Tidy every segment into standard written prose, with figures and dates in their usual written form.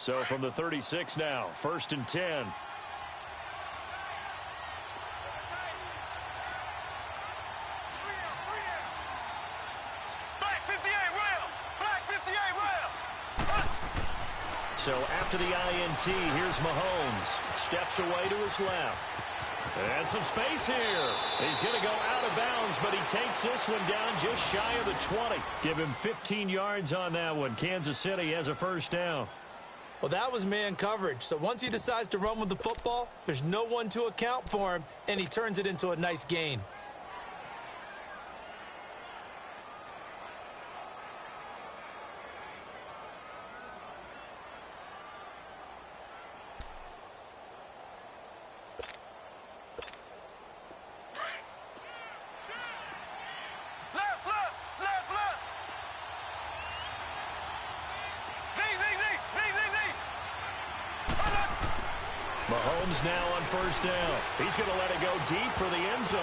So from the 36 now, 1st and 10. So after the INT, here's Mahomes. Steps away to his left. And some space here. He's going to go out of bounds, but he takes this one down just shy of the 20. Give him 15 yards on that one. Kansas City has a first down. Well, that was man coverage. So once he decides to run with the football, there's no one to account for him, and he turns it into a nice gain. Mahomes now on first down. He's going to let it go deep for the end zone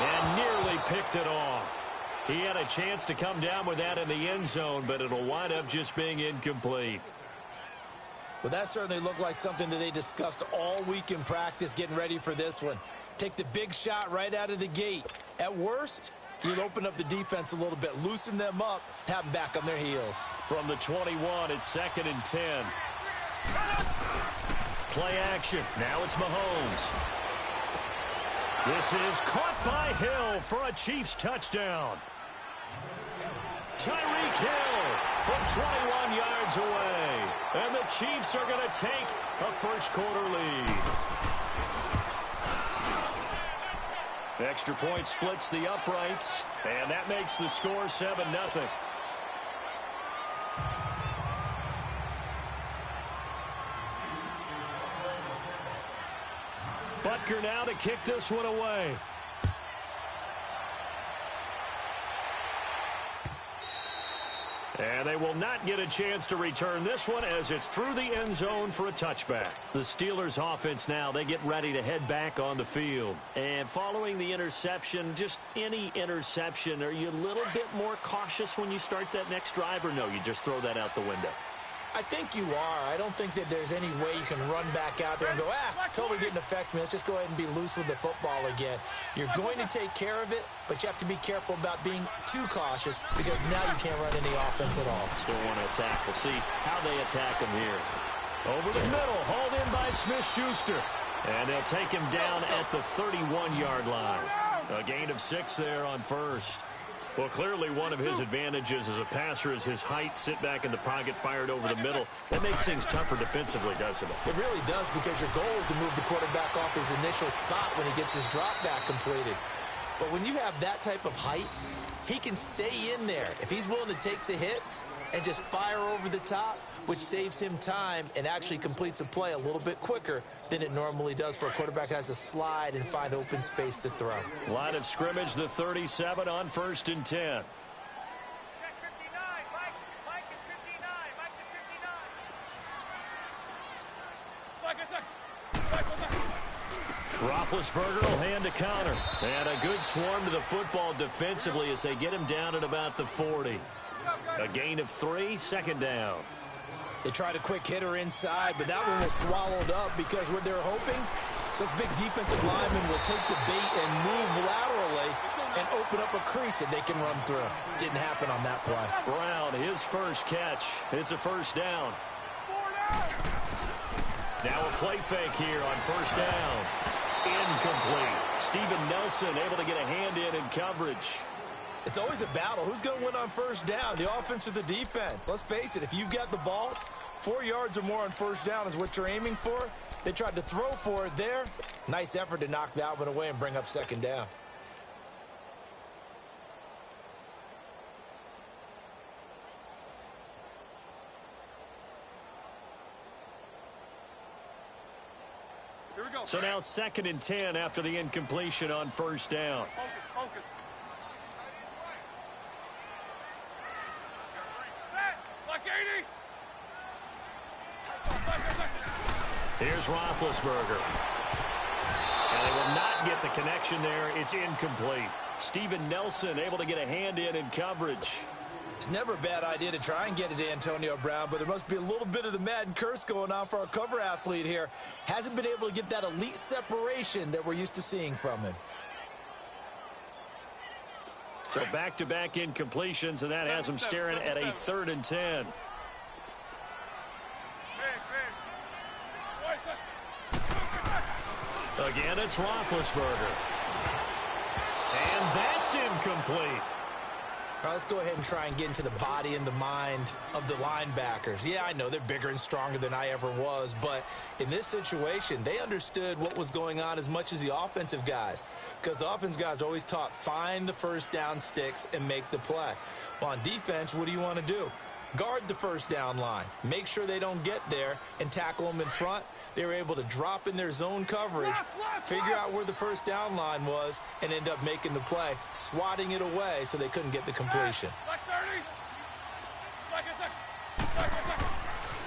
and nearly picked it off. He had a chance to come down with that in the end zone, but it'll wind up just being incomplete. Well, that certainly looked like something that they discussed all week in practice getting ready for this one. Take the big shot right out of the gate. At worst, you'll open up the defense a little bit, loosen them up, have them back on their heels. From the 21, it's 2nd and 10. Play action. Now it's Mahomes. This is caught by Hill for a Chiefs touchdown. Tyreek Hill from 21 yards away. And the Chiefs are going to take a first-quarter lead. Extra point splits the uprights, and that makes the score 7-0. Butker now to kick this one away. And they will not get a chance to return this one as it's through the end zone for a touchback. The Steelers offense now, they get ready to head back on the field. And following the interception, just any interception, are you a little bit more cautious when you start that next drive, or no, you just throw that out the window? I think you are. I don't think that there's any way you can run back out there and go, totally didn't affect me. Let's just go ahead and be loose with the football again. You're going to take care of it, but you have to be careful about being too cautious because now you can't run any offense at all. Still want to attack. We'll see how they attack him here. Over the middle, hauled in by Smith-Schuster. And they'll take him down at the 31-yard line. A gain of 6 there on first. Well, clearly one of his advantages as a passer is his height, sit back in the pocket, fired over the middle. That makes things tougher defensively, doesn't it? It really does, because your goal is to move the quarterback off his initial spot when he gets his drop back completed. But when you have that type of height, he can stay in there. If he's willing to take the hits and just fire over the top, which saves him time and actually completes a play a little bit quicker than it normally does for a quarterback who has to slide and find open space to throw. Line of scrimmage, the 37 on 1st and 10. Check 59. Mike is 59. Mike is 59. Roethlisberger will hand a counter. And a good swarm to the football defensively as they get him down at about the 40. A gain of 3, 2nd down. They tried a quick hitter inside, but that one was swallowed up because what they're hoping, those big defensive linemen will take the bait and move laterally and open up a crease that they can run through. Didn't happen on that play. Brown, his first catch. It's a first down. Now a play fake here on first down. Incomplete. Steven Nelson able to get a hand in coverage. It's always a battle. Who's going to win on first down, the offense or the defense? Let's face it, if you've got the ball, 4 yards or more on first down is what you're aiming for. They tried to throw for it there. Nice effort to knock that one away and bring up 2nd down. Here we go. So now 2nd and 10 after the incompletion on first down. Focus. Here's Roethlisberger. And they will not get the connection there. It's incomplete. Steven Nelson able to get a hand in coverage. It's never a bad idea to try and get it to Antonio Brown, but it must be a little bit of the Madden curse going on for our cover athlete here. Hasn't been able to get that elite separation that we're used to seeing from him. So back-to-back incompletions, and that has him staring at a 3rd and 10. Again, it's Roethlisberger. And that's incomplete. All right, let's go ahead and try and get into the body and the mind of the linebackers. Yeah, I know they're bigger and stronger than I ever was, but in this situation, they understood what was going on as much as the offensive guys, because the offensive guys are always taught, find the first down sticks and make the play. Well, on defense, what do you want to do? Guard the first down line. Make sure they don't get there and tackle them in front. They were able to drop in their zone coverage, figure out where the first down line was, and end up making the play, swatting it away so they couldn't get the completion.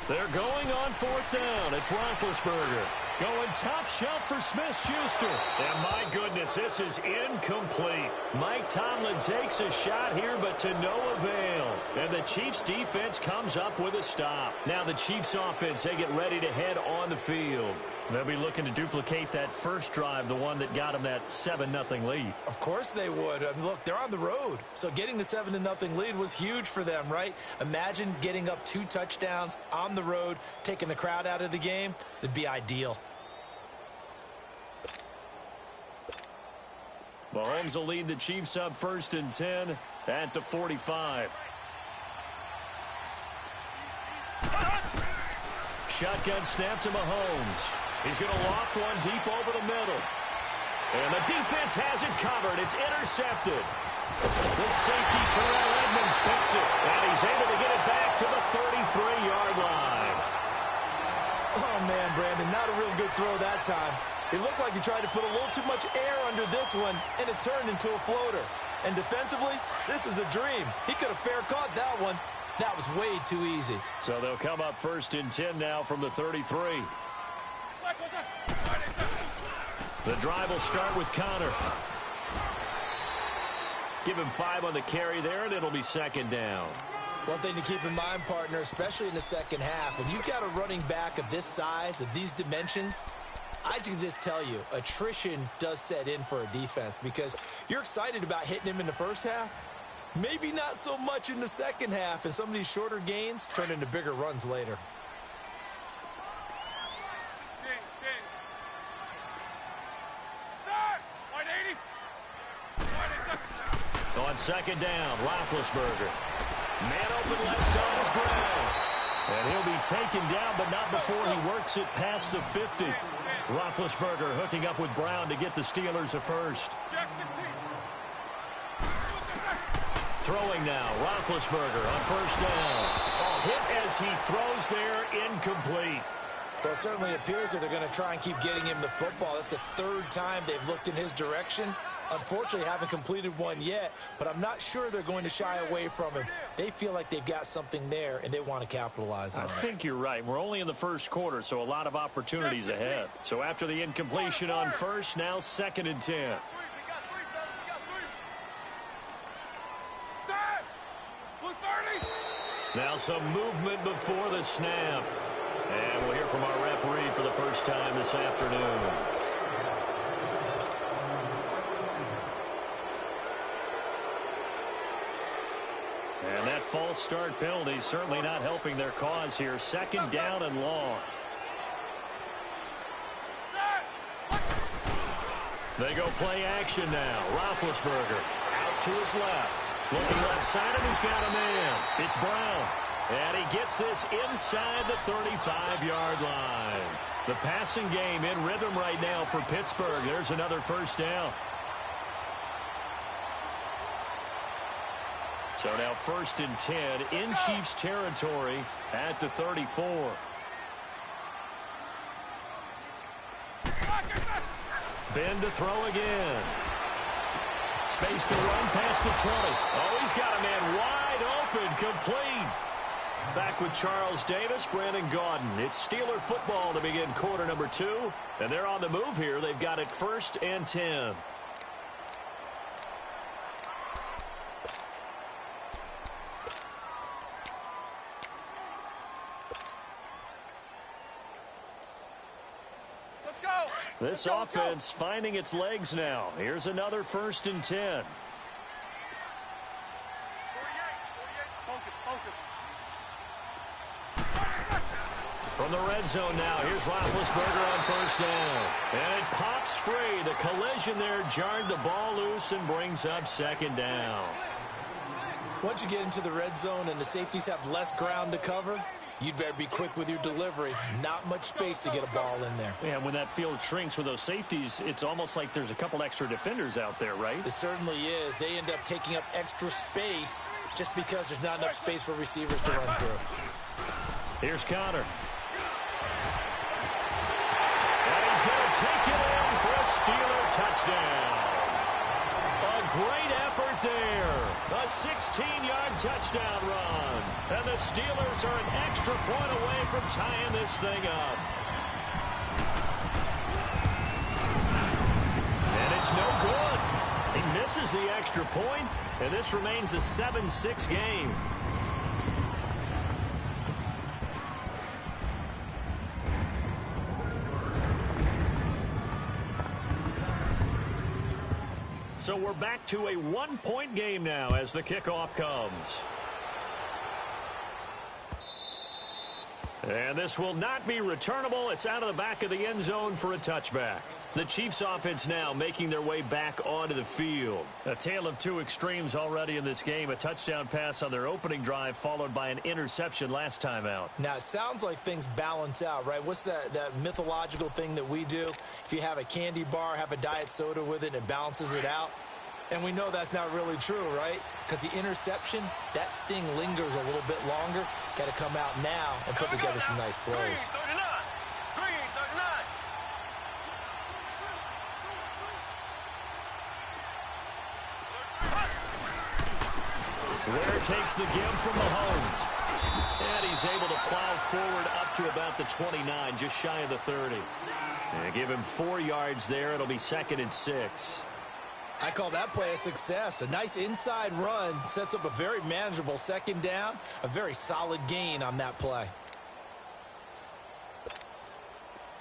They're going on 4th down. It's Roethlisberger. Going top shelf for Smith-Schuster. And my goodness, this is incomplete. Mike Tomlin takes a shot here, but to no avail. And the Chiefs defense comes up with a stop. Now the Chiefs offense, they get ready to head on the field. They'll be looking to duplicate that first drive, the one that got them that 7-0 lead. Of course they would. I mean, look, they're on the road. So getting the 7-0 lead was huge for them, right? Imagine getting up 2 touchdowns on the road, taking the crowd out of the game. It'd be ideal. Mahomes will lead the Chiefs up 1st and 10 at the 45. Shotgun snap to Mahomes. He's going to loft one deep over the middle. And the defense has it covered. It's intercepted. The safety, Terrell Edmonds, picks it. And he's able to get it back to the 33-yard line. Oh, man, Brandon, not a real good throw that time. It looked like he tried to put a little too much air under this one, and it turned into a floater. And defensively, this is a dream. He could have fair caught that one. That was way too easy. So they'll come up 1st and 10 now from the 33. The drive will start with Connor. Give him 5 on the carry there, and it'll be 2nd down. One thing to keep in mind, partner, especially in the second half, when you've got a running back of this size, of these dimensions, I can just tell you, attrition does set in for a defense because you're excited about hitting him in the first half. Maybe not so much in the second half, and some of these shorter gains turn into bigger runs later. On 2nd down, Roethlisberger. Man open left side is Brown. And he'll be taken down, but not before he works it past the 50. Roethlisberger hooking up with Brown to get the Steelers a first. Throwing now, Roethlisberger on 1st down. Oh, hit as he throws there, incomplete. Well, it certainly appears that they're going to try and keep getting him the football. That's the 3rd time they've looked in his direction. Unfortunately, haven't completed one yet, but I'm not sure they're going to shy away from him. They feel like they've got something there, and they want to capitalize on it. I think you're right. We're only in the 1st quarter, so a lot of opportunities ahead. So after the incompletion on 1st, now 2nd and 10. Now some movement before the snap. And we'll hear from our referee for the first time this afternoon. And that false start penalty certainly not helping their cause here. 2nd down and long. They go play action now. Roethlisberger out to his left. Looking left side, and he's got a man. It's Brown. And he gets this inside the 35-yard line. The passing game in rhythm right now for Pittsburgh. There's another 1st down. So now 1st and 10 in Chiefs territory at the 34. Ben to throw again. Space to run past the 20. Oh, he's got a man wide open, complete. Back with Charles Davis, Brandon Gaudin. It's Steeler football to begin quarter number 2. And they're on the move here. They've got it 1st and 10. This offense finding its legs now. Here's another 1st and 10. 48, focus, focus. From the red zone now, here's Roethlisberger on 1st down. And it pops free. The collision there jarred the ball loose and brings up 2nd down. Once you get into the red zone and the safeties have less ground to cover, you'd better be quick with your delivery. Not much space to get a ball in there. Yeah, when that field shrinks with those safeties, it's almost like there's a couple extra defenders out there, right? It certainly is. They end up taking up extra space just because there's not enough space for receivers to run through. Here's Conner. And he's going to take it in for a Steeler touchdown. A great effort there. A 16-yard touchdown run. And the Steelers are an extra point away from tying this thing up. And it's no good. He misses the extra point, and this remains a 7-6 game. So we're back to a 1-point game now as the kickoff comes. And this will not be returnable. It's out of the back of the end zone for a touchback. The Chiefs offense now making their way back onto the field. A tale of two extremes already in this game. A touchdown pass on their opening drive followed by an interception last time out. Now, it sounds like things balance out, right? What's that mythological thing that we do? If you have a candy bar, have a diet soda with it, it balances it out. And we know that's not really true, right? Because the interception, that sting lingers a little bit longer. Got to come out now and put together some nice plays. Green 39. Green 39. Ware takes the give from Mahomes. And he's able to plow forward up to about the 29, just shy of the 30. And give him 4 yards there. It'll be 2nd and 6. I call that play a success. A nice inside run sets up a very manageable 2nd down. A very solid gain on that play.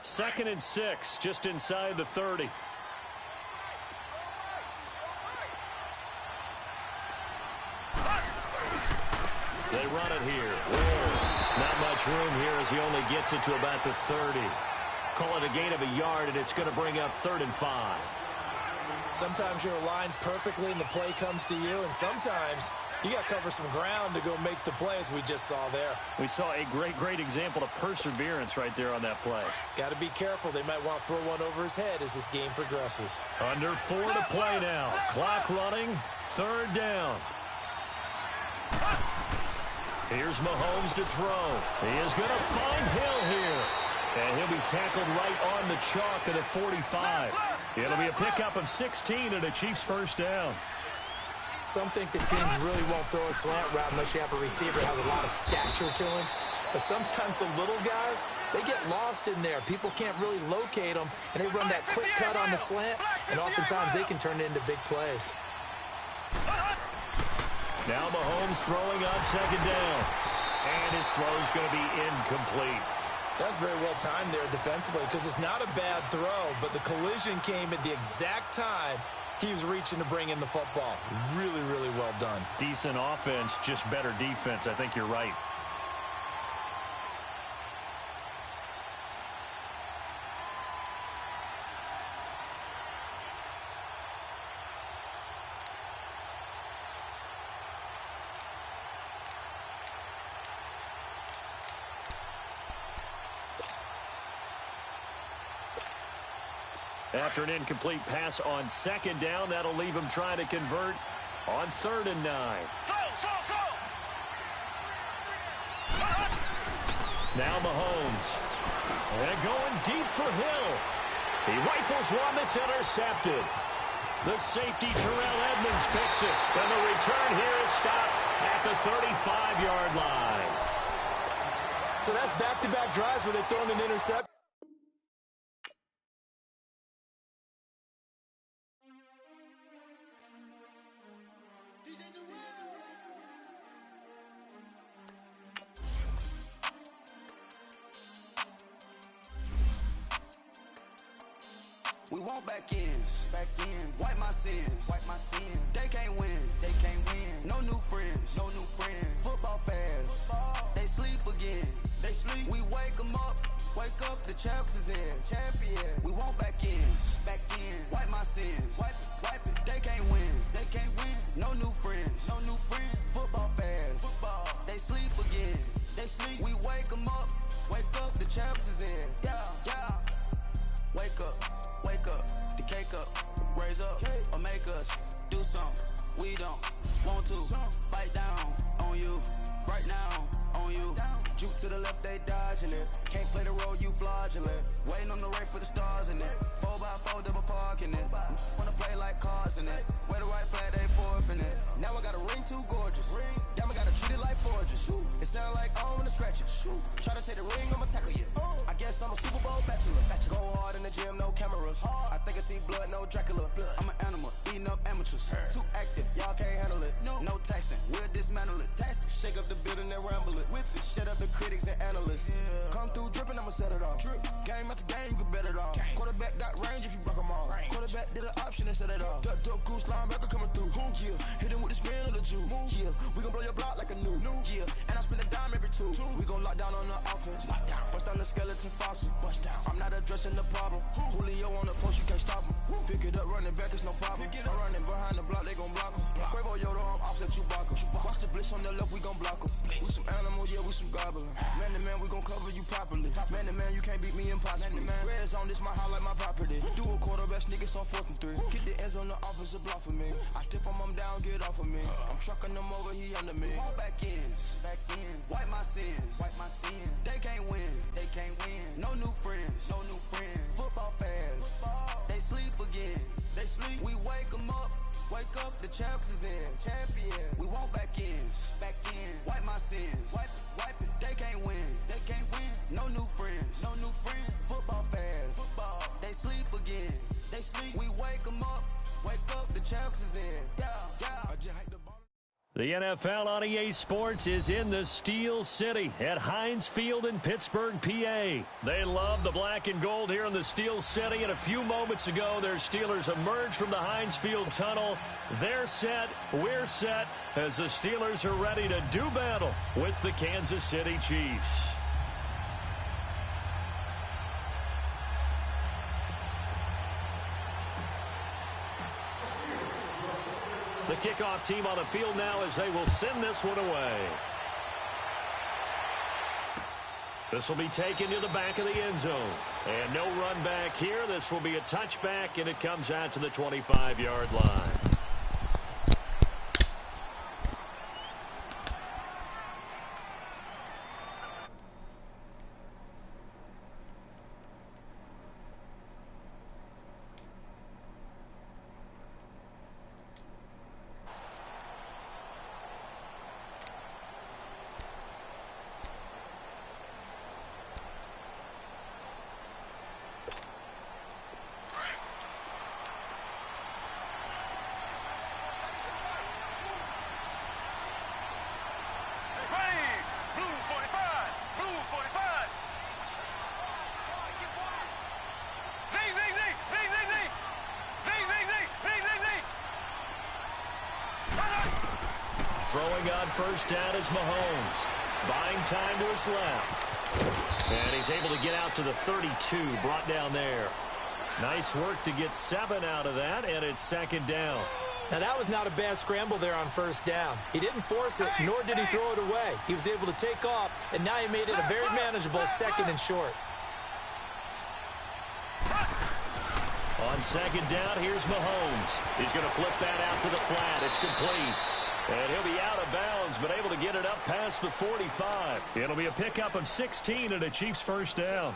2nd and 6, just inside the 30. They run it here. Whoa. Not much room here as he only gets it to about the 30. Call it a gain of a yard, and it's going to bring up 3rd and 5. Sometimes you're aligned perfectly and the play comes to you, and sometimes you got to cover some ground to go make the play, as we just saw there. We saw a great example of perseverance right there on that play. Got to be careful. They might want to throw one over his head as this game progresses. Under 4 to play now. Clock running. 3rd down. Here's Mahomes to throw. He is going to find Hill here. And he'll be tackled right on the chalk at the 45. It'll be a pickup of 16 and a Chiefs 1st down. Some think the teams really won't throw a slant route unless you have a receiver that has a lot of stature to him. But sometimes the little guys, they get lost in there. People can't really locate them, and they run that quick cut on the slant, and oftentimes they can turn it into big plays. Now Mahomes throwing on 2nd down. And his throw's going to be incomplete. That's very well timed there defensively, because it's not a bad throw, but the collision came at the exact time he was reaching to bring in the football. Really well done. Decent offense, just better defense. I think you're right. After an incomplete pass on 2nd down, that'll leave him trying to convert on 3rd and 9. Now Mahomes. And going deep for Hill. He rifles one that's intercepted. The safety, Terrell Edmonds, picks it. And the return here is stopped at the 35-yard line. So that's back-to-back drives where they've thrown an interception. We want back ends. Wipe my sins. They can't win. No new friends. Football fans. They sleep again. We wake them up. Wake up, the champs is in. We want back ends. Wipe my sins. Wipe it. They can't win. No new friends. Football fans. They sleep again. We wake them up. Wake up, the champs is in. Yeah. Wake up, the cake up, raise up, or make us do something we don't want to. Bite down on you, right now on you. Juke to the left, they dodging it. Can't play the role, you fraudulent. Waiting on the race for the stars in it. 4x4 double parking it. Wanna play like cars in it. Wear the white flag, they forfeit it. Now I got a ring too gorgeous. Damn, I gotta treat it like forges. It sound like I wanna scratch it. Try to take the ring, I'ma tackle you. I guess I'm a Super Bowl bachelor. Go hard in the gym, no cameras. I think I see blood, no Dracula. I'm an animal, eating up amateurs. Too active, y'all can't handle it. No taxing, we'll dismantle it. Shake up the building and ramble it. Shut up the critics and analysts. Come through dripping, I'ma set it off. Game after game, you can bet it off. Quarterback got range if you broke them all. Quarterback did an option and set it off. Duck goose linebacker coming through. Yeah, hit him with the spin of the Jew. Yeah, we gon' blow your block like a new. Yeah, and I spend a dime every two. We gon' lock down on the offense. Bust down the skeleton fossil. I'm not addressing the problem. Julio on the post, you can't stop him. Pick it up, running back, it's no problem. I'm running behind the block, they gon' block him. Quavo Yoda, I'm offset Chewbacca. Watch the blitz on the left, we gon' block him. We some animal, yeah, we some goblin. Man to man, we gon' cover you properly. Man to man, you can't beat me impossibly. Red zone, this my highlight, my property. Do a quarterback sneak, it's on 4th and 3. Get the ends on the offensive block for me. I stiff him, I'm down, get off of me. I'm trucking them over, he under me. Back ends. Wipe my sins. They can't win. No new friends. Football fans. They sleep again. We wake them up. Wake up, the champs is in. We want back ends. Wipe my sins. Wipe it. They can't win. No new friends. Football fans. They sleep again. We wake them up. Wake up, the champs is in. Yeah. The NFL on EA Sports is in the Steel City at Heinz Field in Pittsburgh, PA. They love the black and gold here in the Steel City, and a few moments ago, their Steelers emerged from the Heinz Field tunnel. They're set, we're set, as the Steelers are ready to do battle with the Kansas City Chiefs. The kickoff team on the field now as they will send this one away. This will be taken to the back of the end zone. And no run back here. This will be a touchback, and it comes out to the 25-yard line. Throwing on first down is Mahomes. Buying time to his left. And he's able to get out to the 32, brought down there. Nice work to get 7 out of that, and it's second down. Now, that was not a bad scramble there on first down. He didn't force it, nor did he throw it away. He was able to take off, and now he made it a very manageable second and short. On second down, here's Mahomes. He's going to flip that out to the flat. It's complete. And he'll be out of bounds, but able to get it up past the 45. It'll be a pickup of 16 and a Chiefs first down.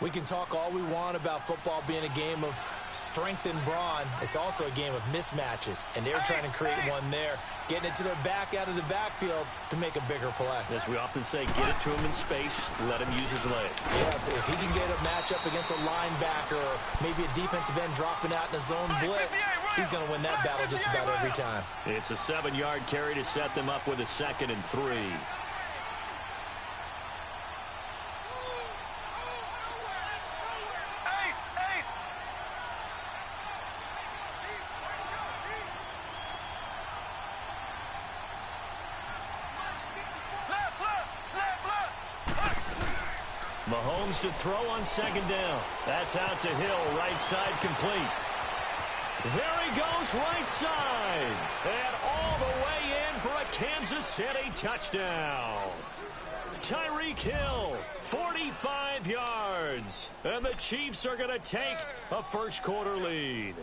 We can talk all we want about football being a game of strength and brawn. It's also a game of mismatches, and they're trying to create one there, getting it to their back out of the backfield to make a bigger play. As we often say, get it to him in space, let him use his leg. Yeah, if he can get a matchup against a linebacker or maybe a defensive end dropping out in a zone blitz, he's going to win that battle just about every time. It's a 7-yard carry to set them up with a 2nd and 3. Mahomes to throw on second down. That's out to Hill, right side complete. There he goes, right side. And all the way in for a Kansas City touchdown. Tyreek Hill, 45 yards. And the Chiefs are going to take a first-quarter lead.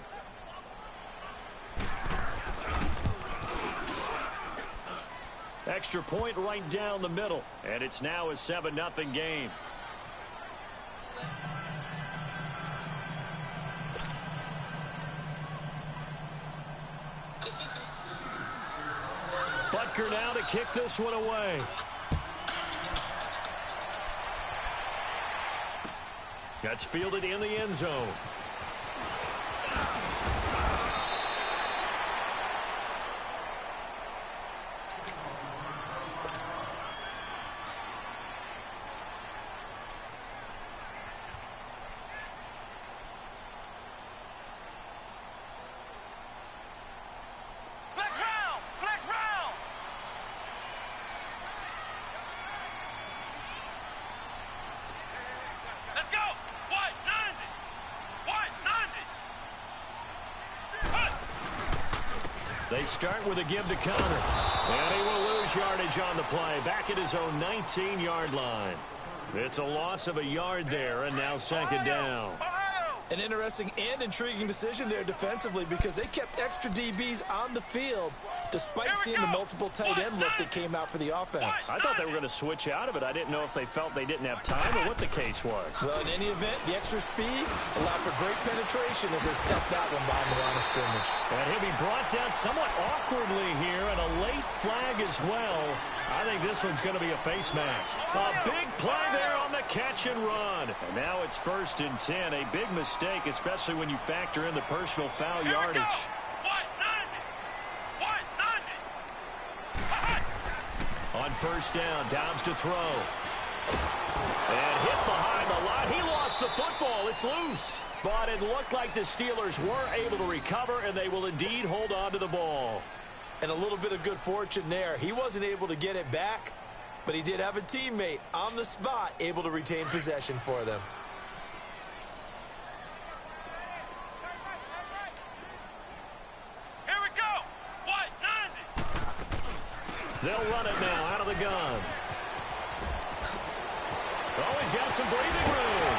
Extra point right down the middle. And it's now a 7-0 game. Butker now to kick this one away. That's fielded in the end zone. They start with a give to Connor. And he will lose yardage on the play. Back at his own 19-yard line. It's a loss of a yard there, and now second down. An interesting and intriguing decision there defensively because they kept extra DBs on the field despite seeing the multiple tight end look that came out for the offense. I thought they were going to switch out of it. I didn't know if they felt they didn't have time or what the case was. Well, in any event, the extra speed allowed for great penetration as they stepped that one behind the line of scrimmage. And he'll be brought down somewhat awkwardly here, and a late flag as well. I think this one's going to be a face mask. A big play there on the catch and run. And now it's 1st and 10. A big mistake, especially when you factor in the personal foul yardage. On first down, Dobbs to throw. And hit behind the line. He lost the football. It's loose. But it looked like the Steelers were able to recover, and they will indeed hold on to the ball. And a little bit of good fortune there. He wasn't able to get it back, but he did have a teammate on the spot able to retain possession for them. Here we go. What? 90. They'll run it now out of the gun. Oh, he's got some breathing room.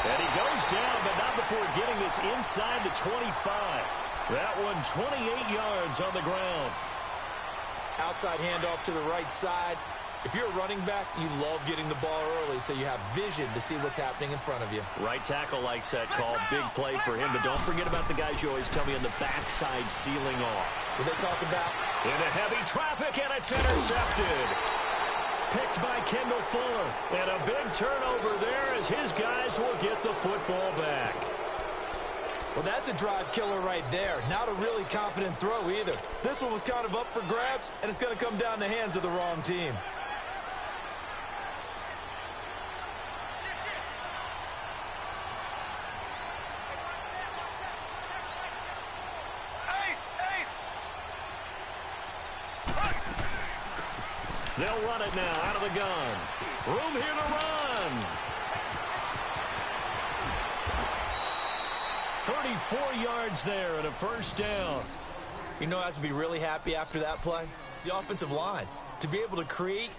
And he goes down, but not before getting this inside the 25. That one 28 yards on the ground. Outside handoff to the right side. If you're a running back, you love getting the ball early so you have vision to see what's happening in front of you. Right tackle likes that call. Big play for him. But don't forget about the guys you always tell me on the backside sealing off. What they talk about? Into heavy traffic, and it's intercepted. Picked by Kendall Fuller. And a big turnover there as his guys will get the football back. Well, that's a drive killer right there. Not a really confident throw either. This one was kind of up for grabs, and it's going to come down the hands of the wrong team. They'll run it now out of the gun. Room here to run. 34 yards there and a first down. You know who has to be really happy after that play? The offensive line. To be able to create